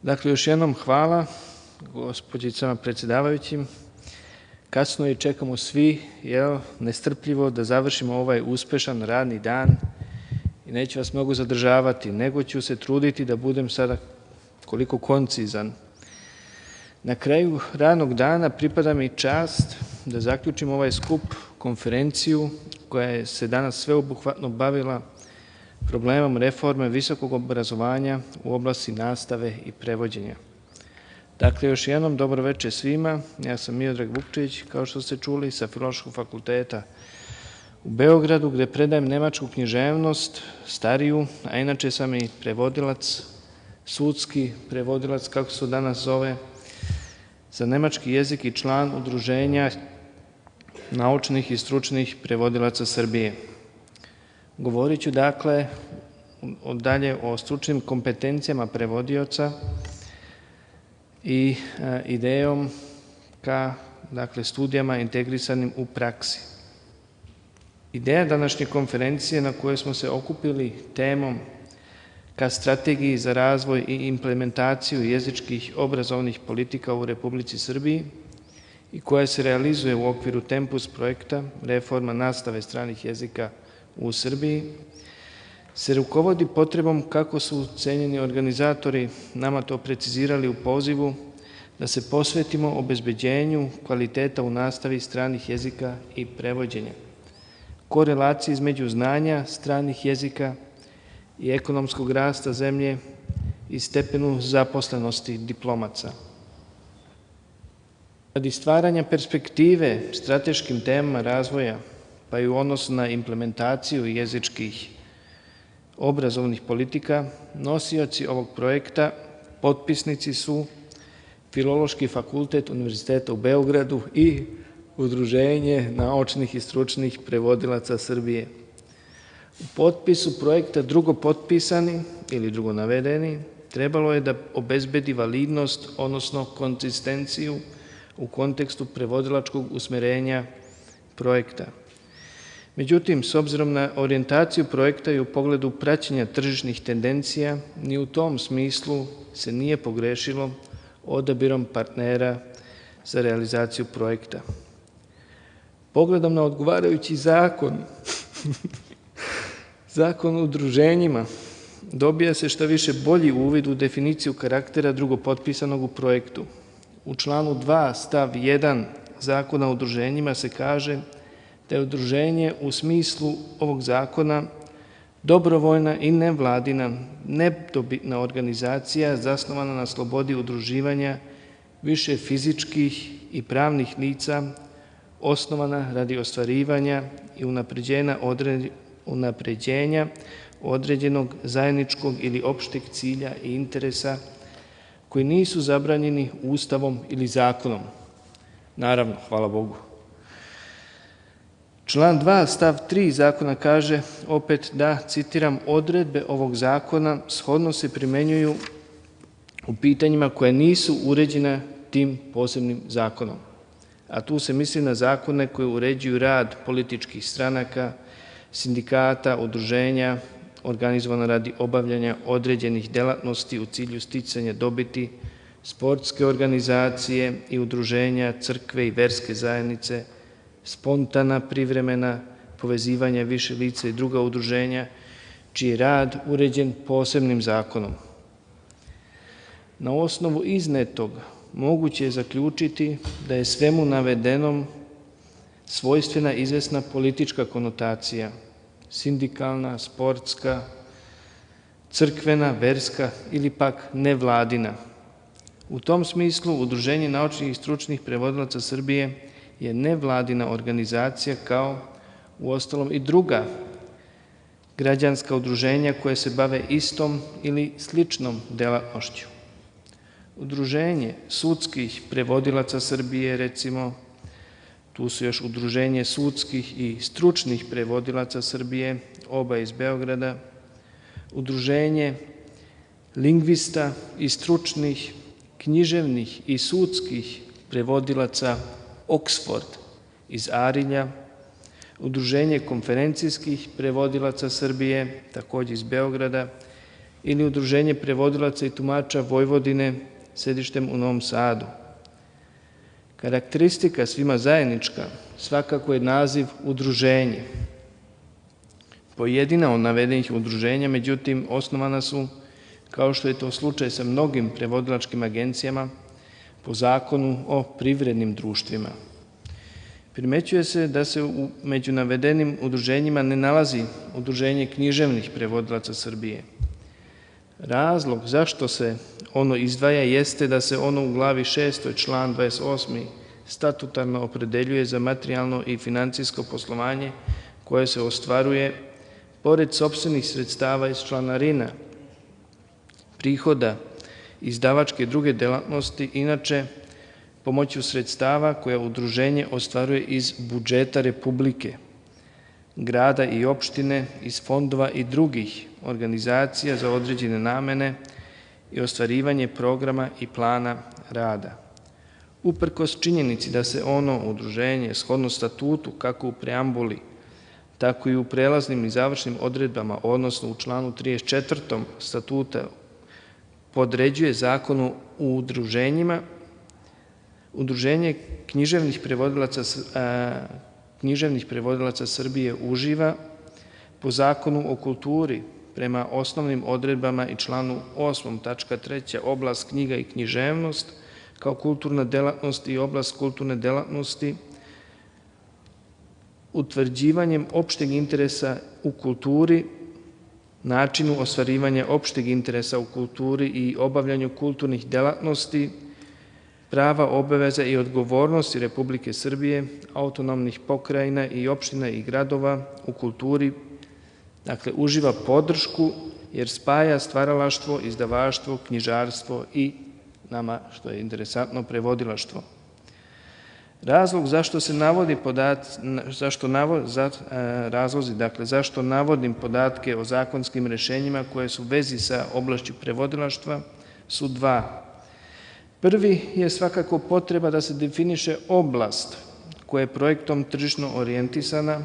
Dakle, još jednom hvala gospođicama predsjedavajućim. Kasno i čekamo svi nestrpljivo da završimo ovaj uspešan radni dan i neću vas mnogo zadržavati, nego ću se truditi da budem sada koliko koncizan. Na kraju radnog dana pripada mi čast da zaključim ovaj skup, konferenciju koja se danas sveobuhvatno bavila problemom reforme visokog obrazovanja u oblasti nastave i prevođenja. Dakle, još jednom dobro večer svima. Ja sam Miodrag Vukčević, kao što ste čuli, sa Filološkog fakulteta u Beogradu, gde predajem nemačku književnost, stariju, a inače sam i prevodilac, sudski prevodilac, kako se danas zove, za nemački jezik i član Udruženja naučnih i stručnih prevodilaca Srbije. Govorit ću dakle dalje o stručnim kompetencijama prevodioca i idejom ka studijama integrisanim u praksi. Ideja današnje konferencije na kojoj smo se okupili temom ka strategiji za razvoj i implementaciju jezičkih obrazovnih politika u Republici Srbiji i koja se realizuje u okviru Tempus projekta reforma nastave stranih jezika u Srbiji, se rukovodi potrebom, kako su cenjeni organizatori nama to precizirali u pozivu, da se posvetimo obezbeđenju kvaliteta u nastavi stranih jezika i prevođenja, korelaciji između znanja stranih jezika i ekonomskog rasta zemlje i stepenu zaposlenosti diplomaca. Radi stvaranja perspektive strateškim temama razvoja, pa i u odnosu na implementaciju jezičkih obrazovnih politika, nosioci ovog projekta, potpisnici su Filološki fakultet Univerziteta u Beogradu i Udruženje naučnih i stručnih prevodilaca Srbije. U potpisu projekta drugo potpisani ili drugo navedeni trebalo je da obezbedi validnost, odnosno konzistenciju u kontekstu prevodilačkog usmerenja projekta. Međutim, s obzirom na orijentaciju projekta i u pogledu praćenja tržišnih tendencija, ni u tom smislu se nije pogrešilo odabirom partnera za realizaciju projekta. Pogledom na odgovarajući zakon, zakon o udruženjima, dobija se šta više bolji uvid u definiciju karaktera drugopotpisanog u projektu. U članu 2 stav 1 Zakona o udruženjima se kaže da je udruženje u smislu ovog zakona dobrovoljna i nevladina, nedobitna organizacija zasnovana na slobodi udruživanja više fizičkih i pravnih lica, osnovana radi ostvarivanja i unapređenja određenog zajedničkog ili opšteg cilja i interesa koji nisu zabranjeni Ustavom ili zakonom. Naravno, hvala Bogu. Član 2 stav 3 zakona kaže opet da, citiram, odredbe ovog zakona shodno se primenjuju u pitanjima koje nisu uređena tim posebnim zakonom. A tu se misli na zakone koje uređuju rad političkih stranaka, sindikata, udruženja, organizovano radi obavljanja određenih delatnosti u cilju sticanja dobiti, sportske organizacije i udruženja, crkve i verske zajednice, spontana, privremena, povezivanja više lica i druga udruženja, čiji je rad uređen posebnim zakonom. Na osnovu iznetog moguće je zaključiti da je svemu navedenom svojstvena izvesna politička konotacija, sindikalna, sportska, crkvena, verska ili pak nevladina. U tom smislu Udruženje naučnih i stručnih prevodilaca Srbije je nevladina organizacija kao uostalom i druga građanska udruženja koje se bave istom ili sličnom delatnošću. Udruženje sudskih prevodilaca Srbije, recimo, tu su još Udruženje sudskih i stručnih prevodilaca Srbije, oba iz Beograda, Udruženje lingvista i stručnih, književnih i sudskih prevodilaca Oksford iz Arilja, Udruženje konferencijskih prevodilaca Srbije, takođe iz Beograda, ili Udruženje prevodilaca i tumača Vojvodine sedištem u Novom Sadu. Karakteristika svima zajednička svakako je naziv udruženje. Pojedina od navedenih udruženja, međutim, osnovana su, kao što je to slučaj sa mnogim prevodilačkim agencijama, po zakonu o privrednim društvima. Primećuje se da se među navedenim udruženjima ne nalazi Udruženje književnih prevodilaca Srbije. Razlog zašto se ono izdvaja jeste da se ono u glavi 6. član 28. statutarno opredeljuje za materijalno i financijsko poslovanje koje se ostvaruje pored sopstvenih sredstava iz članarina, prihoda, izdavačke i druge delatnosti, inače pomoću sredstava koja udruženje ostvaruje iz budžeta Republike, grada i opštine, iz fondova i drugih organizacija za određene namene i ostvarivanje programa i plana rada. Uprkos činjenici da se ono udruženje shodno statutu kako u preambuli, tako i u prelaznim i završnim odredbama, odnosno u članu 34. statuta podređuje zakonu u udruženjima, Udruženje književnih prevodilaca Srbije uživa po zakonu o kulturi prema osnovnim odredbama i članu 8. tačka 3. oblast knjiga i književnost kao kulturna delatnost i oblast kulturne delatnosti utvrđivanjem opšteg interesa u kulturi, načinu ostvarivanja opšteg interesa u kulturi i obavljanju kulturnih delatnosti, prava, obaveza i odgovornosti Republike Srbije, autonomnih pokrajina i opština i gradova u kulturi, dakle, uživa podršku jer spaja stvaralaštvo, izdavaštvo, knjižarstvo i nama, što je interesantno, prevodilaštvo. Razlog zašto se navodi zašto navodim podatke o zakonskim rešenjima koje su u vezi sa oblašću prevodilaštva su dva. Prvi je svakako potreba da se definiše oblast koja je projektom tržišno orijentisana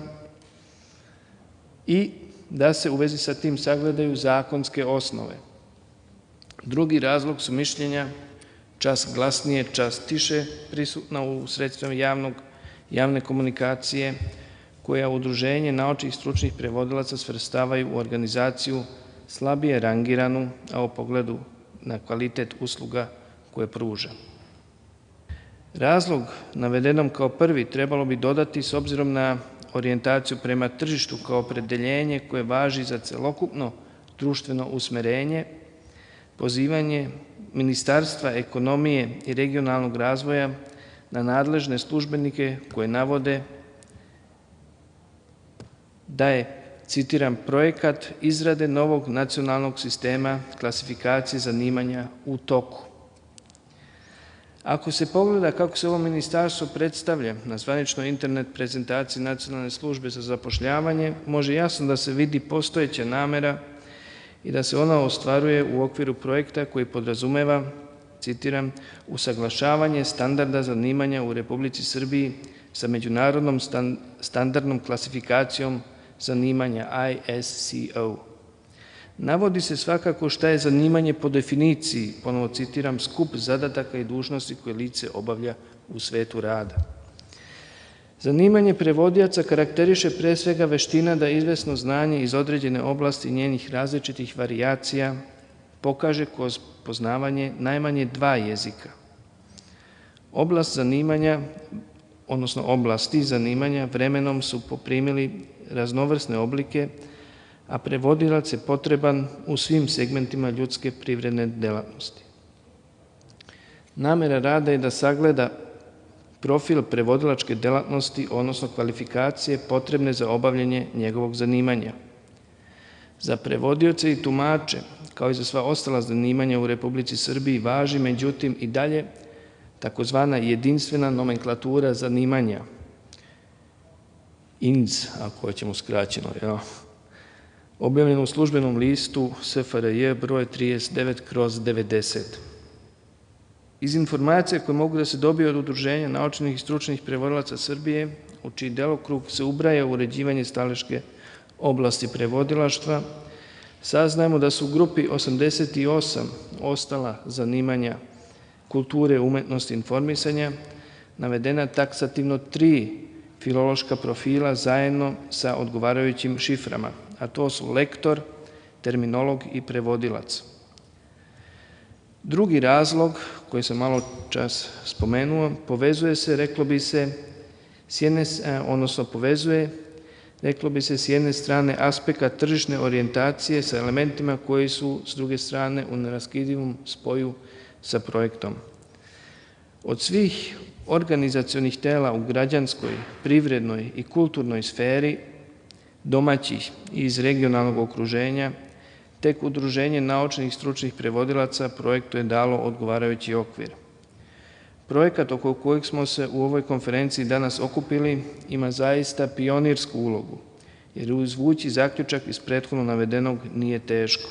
i da se u vezi sa tim sagledaju zakonske osnove. Drugi razlog su mišljenja, čas glasnije, čas tiše, prisutna u sredstvima javne komunikacije, koja udruženje naučnih i stručnih prevodilaca svrstavaju u organizaciju slabije rangiranu, a u pogledu na kvalitet usluga koje pruža. Razlog navedenom kao prvi trebalo bi dodati s obzirom na orijentaciju prema tržištu kao opredeljenje koje važi za celokupno društveno usmerenje, pozivanje Ministarstva ekonomije i regionalnog razvoja na nadležne službenike koje navode da je, citiram, projekat izrade novog nacionalnog sistema klasifikacije zanimanja u toku. Ako se pogleda kako se ovo ministarstvo predstavlja na zvaničnoj internet prezentaciji Nacionalne službe za zapošljavanje, može jasno da se vidi postojeća namera i da se ona ostvaruje u okviru projekta koji podrazumeva, citiram, usaglašavanje standarda zanimanja u Republici Srbiji sa međunarodnom standardnom klasifikacijom zanimanja ISCO. Navodi se svakako šta je zanimanje po definiciji, ponovo citiram, skup zadataka i dužnosti koje lice obavlja u svetu rada. Zanimanje prevodioca karakteriše pre svega veština da izvesno znanje iz određene oblasti njenih različitih varijacija pokaže kroz poznavanje najmanje dva jezika. Oblast zanimanja, odnosno oblasti zanimanja vremenom su poprimili raznovrsne oblike, a prevodilac je potreban u svim segmentima ljudske privredne delatnosti. Namera rada je da sagleda profil prevodilačke delatnosti, odnosno kvalifikacije potrebne za obavljanje njegovog zanimanja. Za prevodioce i tumače, kao i za sva ostala zanimanja u Republici Srbiji, važi međutim i dalje takozvana jedinstvena nomenklatura zanimanja, INZ, ako hoćemo skraćeno, objavljeno u službenom listu SFRJ broj 39/90. Iz informacija koje mogu da se dobiju od Udruženja naučnih i stručnih prevodilaca Srbije, u čiji delokrug se ubraja uređivanje staleške oblasti prevodilaštva, Saznajemo da su u grupi 88 ostala zanimanja kulture, umetnosti i informisanja navedena taksativno 3 filološka profila zajedno sa odgovarajućim šiframa, a to su lektor, terminolog i prevodilac. Drugi razlog, koji sam malo čas spomenuo, povezuje se, reklo bi se, s jedne strane aspekta tržišne orijentacije sa elementima koji su s druge strane u neraskidivom spoju sa projektom. Od svih organizacionih tela u građanskoj, privrednoj i kulturnoj sferi, domaćih i iz regionalnog okruženja, tek Udruženje naučnih i stručnih prevodilaca projektu je dalo odgovarajući okvir. Projekat oko kojeg smo se u ovoj konferenciji danas okupili ima zaista pionirsku ulogu, jer izvući zaključak iz prethodno navedenog nije teško.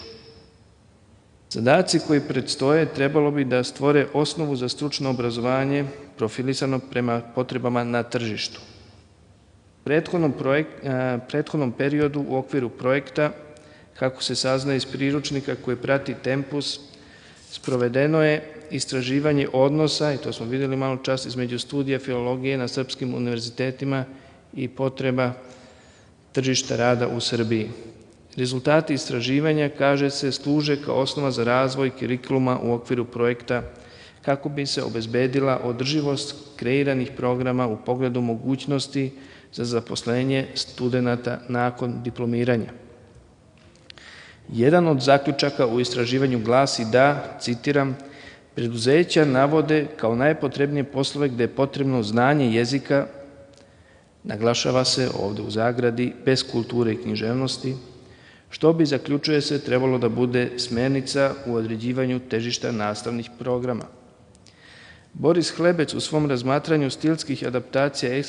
Zadaci koji predstoje trebalo bi da stvore osnovu za stručno obrazovanje profilisano prema potrebama na tržištu. U prethodnom periodu u okviru projekta, kako se saznaje iz priručnika koji prati Tempus, sprovedeno je istraživanje odnosa, i to smo videli malo čas, između studija filologije na srpskim univerzitetima i potreba tržišta rada u Srbiji. Rezultati istraživanja, kaže se, služe kao osnova za razvoj kurikuluma u okviru projekta kako bi se obezbedila održivost kreiranih programa u pogledu mogućnosti za zaposlenje studenata nakon diplomiranja. Jedan od zaključaka u istraživanju glasi da, citiram, preduzeća navode kao najpotrebnije poslove gde je potrebno znanje jezika, naglašava se ovde u zagradi, bez kulture i književnosti, što bi, zaključuje se, trebalo da bude smernica u određivanju težišta nastavnih programa. Boris Hlebec u svom razmatranju stilskih adaptacija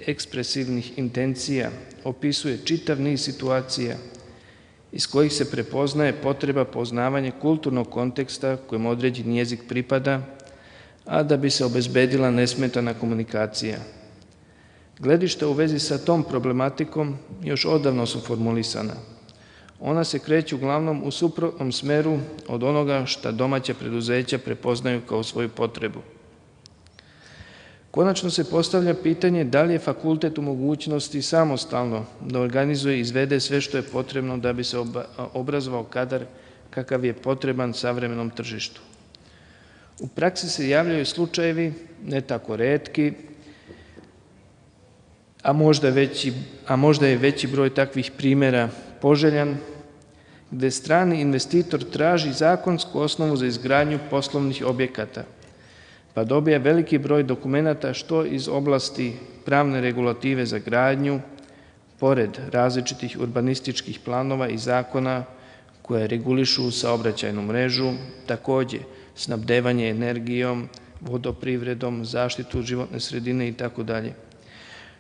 ekspresivnih intencija opisuje čitav niz situacija iz kojih se prepoznaje potreba poznavanja kulturnog konteksta kojem određen jezik pripada, a da bi se obezbedila nesmetana komunikacija. Gledišta u vezi sa tom problematikom još odavno su formulisana. Ona se kreću uglavnom u suprotnom smeru od onoga šta domaća preduzeća prepoznaju kao svoju potrebu. Konačno se postavlja pitanje da li je fakultet u mogućnosti samostalno da organizuje i izvede sve što je potrebno da bi se obrazovao kadar kakav je potreban savremenom tržištu. U praksi se javljaju slučajevi, ne tako retki, a možda je veći broj takvih primjera poželjan, gde strani investitor traži zakonsku osnovu za izgradnju poslovnih objekata, pa dobija veliki broj dokumenata što iz oblasti pravne regulative za gradnju, pored različitih urbanističkih planova i zakona koje regulišu saobraćajnu mrežu, takođe snabdevanje energijom, vodoprivredom, zaštitu životne sredine itd.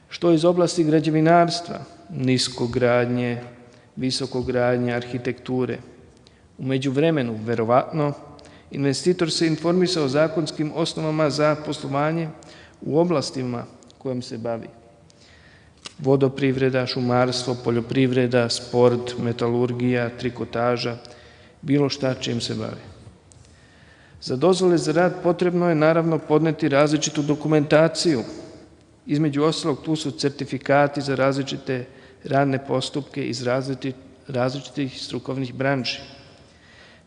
Što iz oblasti građevinarstva, niskogradnje, visokogradnje, arhitekture. U međuvremenu, verovatno, investitor se informisao o zakonskim osnovama za poslovanje u oblastima kojom se bavi. Vodoprivreda, šumarstvo, poljoprivreda, sport, metalurgija, trikotaža, bilo šta čim se bavi. Za dozvole za rad potrebno je naravno podneti različitu dokumentaciju. Između ostalog, tu su certifikati za različite radne postupke iz različitih strukovnih branši.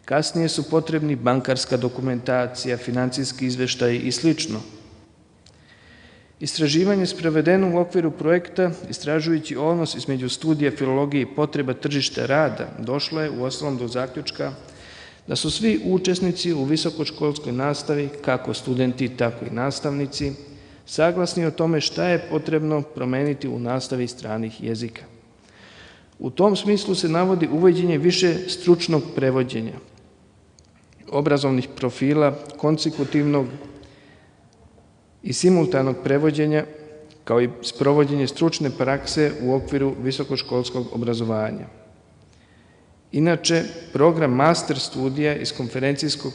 Kasnije su potrebni bankarska dokumentacija, financijski izveštaj i sl. Istraživanje sprovedeno u okviru projekta, istražujući odnos između studija filologije i potreba tržišta rada, došlo je u osnovom do zaključka da su svi učesnici u visokoškolskoj nastavi, kako studenti, tako i nastavnici, saglasni o tome šta je potrebno promeniti u nastavi stranih jezika. U tom smislu se navodi uvođenje više stručnog prevođenja, obrazovnih profila, konsekutivnog i simultanog prevođenja, kao i sprovođenje stručne prakse u okviru visokoškolskog obrazovanja. Inače, program master studija iz konferencijskog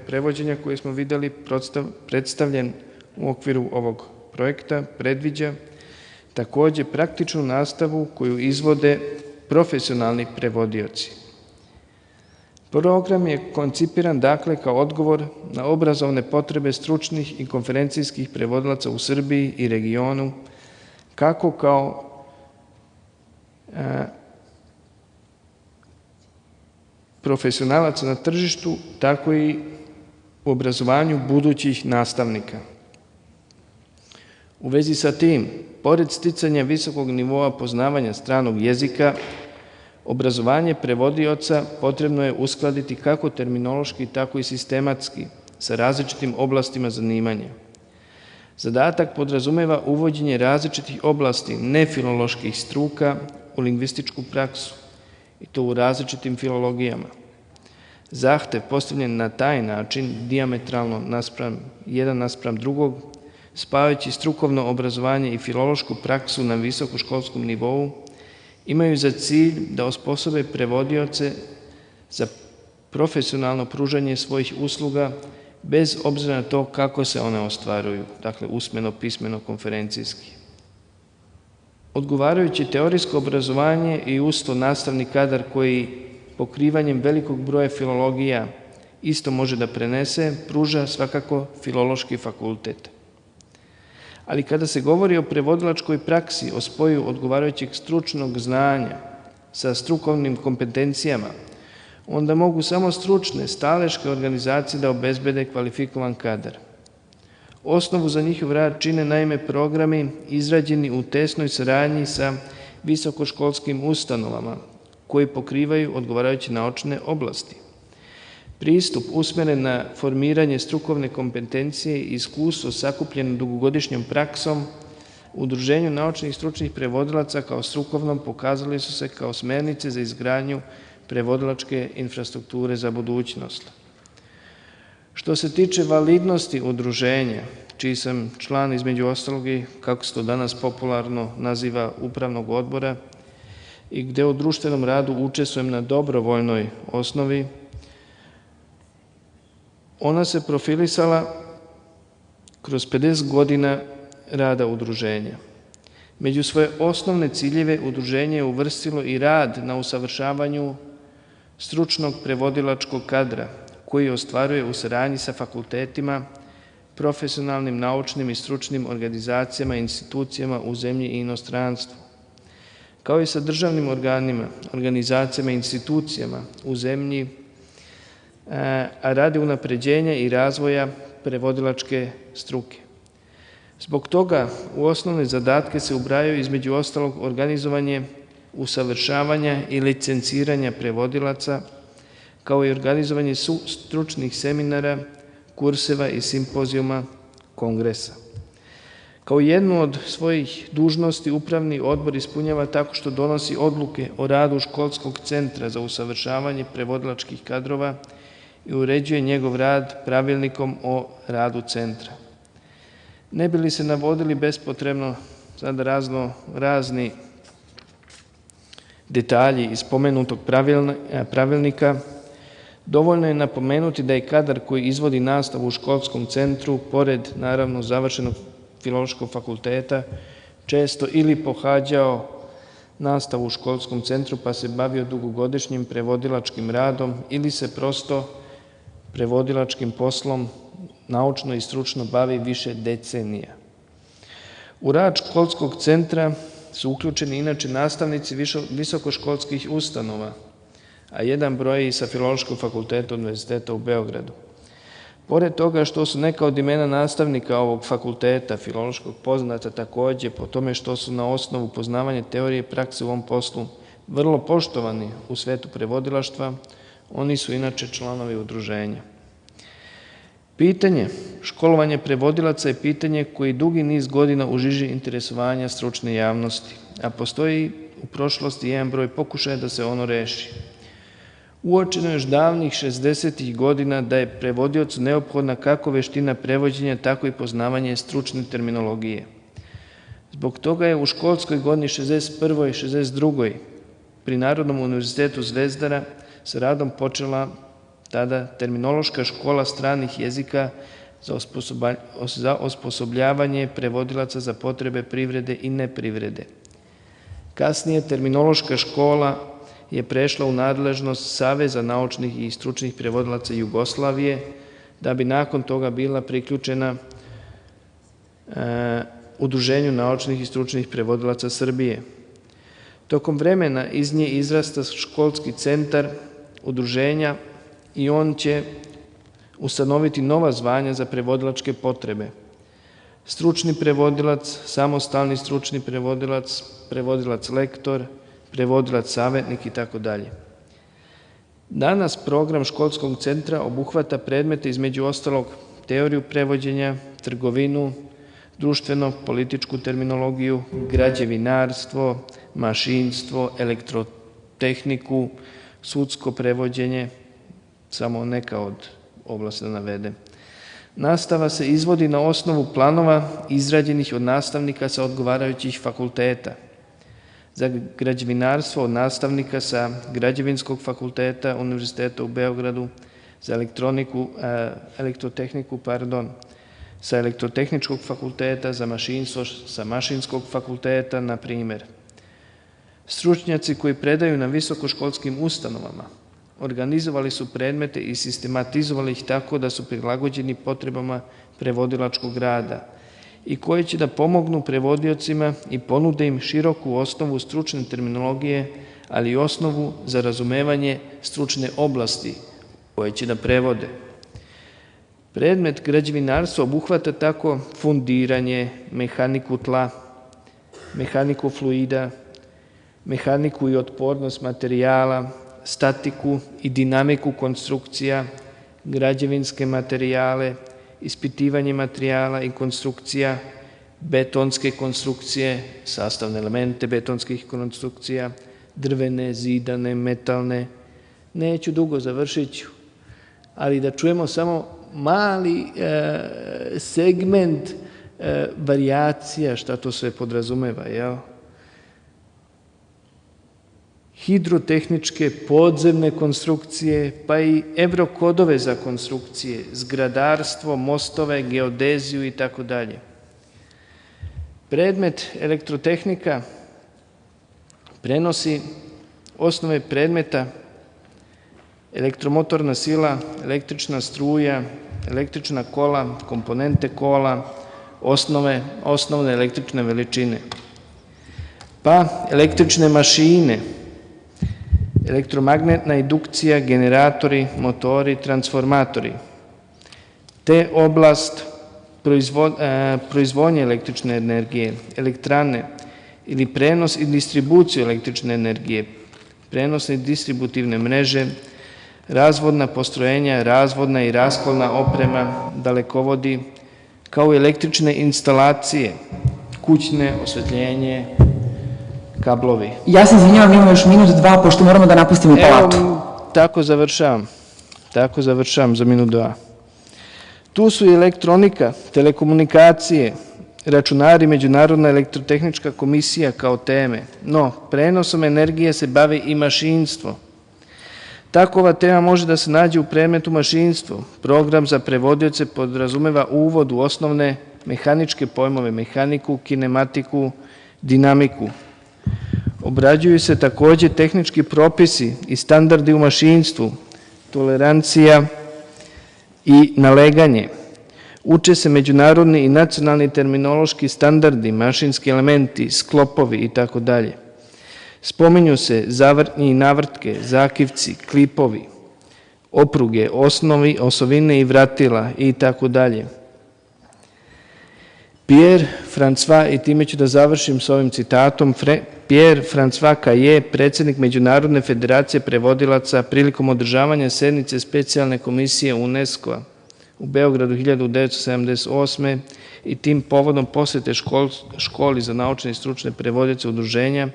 prevođenja koje smo videli predstavljen u okviru ovog projekta predviđa takođe praktičnu nastavu koju izvode profesionalni prevodioci. Program je koncipiran dakle kao odgovor na obrazovne potrebe stručnih i konferencijskih prevodilaca u Srbiji i regionu, kako kao profesionalaca na tržištu, tako i u obrazovanju budućih nastavnika. U vezi sa tim, pored sticanja visokog nivoa poznavanja stranog jezika, obrazovanje prevodioca potrebno je uskladiti kako terminološki, tako i sistematski sa različitim oblastima zanimanja. Zadatak podrazumeva uvođenje različitih oblasti nefiloloških struka u lingvističku praksu, i to u različitim filologijama. Zahtev postavljen na taj način, dijametralno jedan naspram drugog, spajajući strukovno obrazovanje i filološku praksu na visokoškolskom nivou, imaju za cilj da osposobe prevodioce za profesionalno pružanje svojih usluga bez obzira na to kako se one ostvaruju, dakle usmeno, pismeno, konferencijski. Odgovarajući teorijsko obrazovanje i usto nastavni kadar koji pokrivanjem velikog broja filologija isto može da prenese, pruža svakako Filološki fakultet. Ali kada se govori o prevodilačkoj praksi, o spoju odgovarajućeg stručnog znanja sa strukovnim kompetencijama, onda mogu samo stručne, staleške organizacije da obezbede kvalifikovan kadar. Osnovu za njihov rad čine naime programi izrađeni u tesnoj saradnji sa visokoškolskim ustanovama koji pokrivaju odgovarajuće naučne oblasti. Pristup usmeren na formiranje strukovne kompetencije i iskustvo sakupljeno dugogodišnjom praksom u Udruženju naučnih i stručnih prevodilaca kao strukovnom pokazali su se kao smernice za izgradnju prevodilačke infrastrukture za budućnost. Što se tiče validnosti udruženja, čiji sam član između ostalog i, kako se to danas popularno naziva, upravnog odbora i gde u društvenom radu učestvujem na dobrovoljnoj osnovi, ona se profilisala kroz 50 godina rada udruženja. Među svoje osnovne ciljeve udruženje je uvrstilo i rad na usavršavanju stručnog prevodilačkog kadra, koji ostvaruje u saradnji sa fakultetima, profesionalnim, naučnim i stručnim organizacijama i institucijama u zemlji i inostranstvu, kao i sa državnim organima, organizacijama i institucijama u zemlji, a radi unapređenja i razvoja prevodilačke struke. Zbog toga u osnovne zadatke se ubrajaju između ostalog organizovanje usavršavanja i licenciranja prevodilaca, kao i organizovanje stručnih seminara, kurseva i simpozijuma, kongresa. Kao jednu od svojih dužnosti upravni odbor ispunjava tako što donosi odluke o radu školskog centra za usavršavanje prevodilačkih kadrova i uređuje njegov rad pravilnikom o radu centra. Ne bi li se navodili bespotrebno sada razni detalji iz spomenutog pravilnika, dovoljno je napomenuti da je kadar koji izvodi nastavu u školskom centru, pored naravno završenog Filološkog fakulteta, često ili pohađao nastavu u školskom centru pa se bavio dugogodišnjim prevodilačkim radom ili se prosto prevodilačkim poslom naučno i stručno bavi više decenija. U rad školskog centra su uključeni inače nastavnici visokoškolskih ustanova, a jedan broj i sa Filološkog fakulteta Univerziteta u Beogradu. Pored toga što su neka od imena nastavnika ovog fakulteta filološkog poznata takođe po tome što su na osnovu poznavanja teorije i prakse u ovom poslu vrlo poštovani u svetu prevodilaštva, oni su inače članovi udruženja. Pitanje školovanja prevodilaca je pitanje koji dugi niz godina u žiži interesovanja stručne javnosti, a postoji u prošlosti jedan broj pokušaja da se ono reši. Uočeno je još davnih 60. godina da je prevodiocu neophodna kako veština prevođenja, tako i poznavanje stručne terminologije. Zbog toga je u školskoj godini 61. i 62. pri Narodnom univerzitetu Zvezdara sa radom počela tada terminološka škola stranih jezika za osposobljavanje prevodilaca za potrebe privrede i neprivrede. Kasnije terminološka škola je prešla u nadležnost Saveza naučnih i stručnih prevodilaca Jugoslavije, da bi nakon toga bila priključena Udruženju naučnih i stručnih prevodilaca Srbije. Tokom vremena iz nje izrasta školski centar udruženja i on će ustanoviti nova zvanja za prevodilačke potrebe. Stručni prevodilac, samostalni stručni prevodilac, prevodilac lektor, prevodilac savjetnik i tako dalje. Danas program školskog centra obuhvata predmete između ostalog teoriju prevođenja, trgovinu, društveno-političku terminologiju, građevinarstvo, mašinstvo, elektrotehniku, sudsko prevođenje, samo neka od oblasti da navedem. Nastava se izvodi na osnovu planova izrađenih od nastavnika sa odgovarajućih fakulteta. Za građevinarstvo od nastavnika sa Građevinskog fakulteta Univerziteta u Beogradu, za elektrotehniku, sa Elektrotehničkog fakulteta, za mašinstvo sa Mašinskog fakulteta, na primjer. Stručnjaci koji predaju na visokoškolskim ustanovama organizovali su predmete i sistematizovali ih tako da su prilagođeni potrebama prevodilačkog rada i koji će da pomognu prevodiocima i ponude im široku osnovu stručne terminologije, ali i osnovu za razumevanje stručne oblasti koje će da prevode. Predmet građevinarstva obuhvata tako fundiranje, mehaniku tla, mehaniku fluida, mehaniku i otpornost materijala, statiku i dinamiku konstrukcija, građevinske materijale, ispitivanje materijala i konstrukcija, betonske konstrukcije, sastavne elemente betonskih konstrukcija, drvene, zidane, metalne. Neću dugo, završit ću, ali da čujemo samo mali segment varijacija šta to sve podrazumeva, jel? Hidrotehničke, podzemne konstrukcije, pa i evrokodove za konstrukcije, zgradarstvo, mostove, geodeziju i tako dalje. Predmet elektrotehnika prenosi osnove predmeta elektromotorna sila, električna struja, električna kola, komponente kola, osnovne električne veličine. Pa električne mašine, elektromagnetna indukcija, generatori, motori, transformatori, te oblast proizvodnje električne energije, elektrane ili prenos i distribuciju električne energije, prenosne i distributivne mreže, razvodna postrojenja, razvodna i raskolna oprema, dalekovodi, kao i električne instalacije, kućne, osvetljenje, kablovi. Ja se izvinjavam, imamo još minut, dva, pošto moramo da napustimo palatu. Evo, tako završavam za minut, dva. Tu su i elektronika, telekomunikacije, računari, Međunarodna elektrotehnička komisija kao teme, no prenosom energije se bavi i mašinstvo. Takova tema može da se nađe u predmetu mašinstvo. Program za prevodioce podrazumeva uvod u osnovne mehaničke pojmove, mehaniku, kinematiku, dinamiku. Obrađuju se takođe tehnički propisi i standardi u mašinstvu, tolerancija i naleganje. Uče se međunarodni i nacionalni terminološki standardi, mašinski elementi, sklopovi i tako dalje. Spominju se zavrtnje i navrtke, zakivci, klipovi, opruge, osnovi, osovine i vratila i tako dalje. Pierre François, i time ću da završim s ovim citatom, Pierre François Caillet, predsjednik Međunarodne federacije prevodilaca, prilikom održavanja sednice specijalne komisije UNESCO-a u Beogradu 1978. i tim povodom posete školi za naučne i stručne prevodioce udruženja,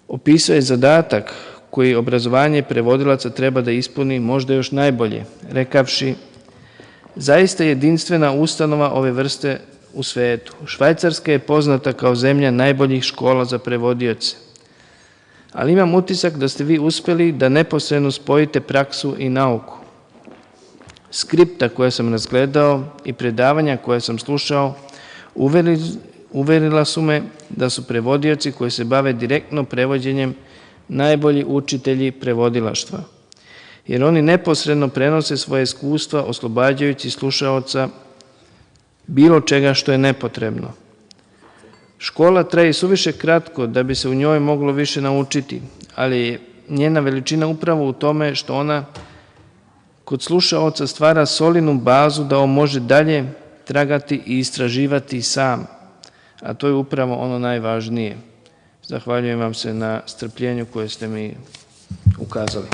opisao je zadatak koji obrazovanje prevodilaca treba da ispuni možda još najbolje, rekavši: zaista jedinstvena ustanova ove vrste u svetu. Švajcarska je poznata kao zemlja najboljih škola za prevodioce. Ali imam utisak da ste vi uspeli da neposredno spojite praksu i nauku. Skripta koje sam razgledao i predavanja koje sam slušao uverila su me da su prevodioci koji se bave direktno prevođenjem najbolji učitelji prevodilaštva, jer oni neposredno prenose svoje iskustva oslobađajući slušaoca bilo čega što je nepotrebno. Škola traje suviše kratko da bi se u njoj moglo više naučiti, ali je njena veličina upravo u tome što ona kod slušaoca stvara solidnu bazu da on može dalje tragati i istraživati sam, a to je upravo ono najvažnije. Zahvaljujem vam se na strpljenju koje ste mi ukazali.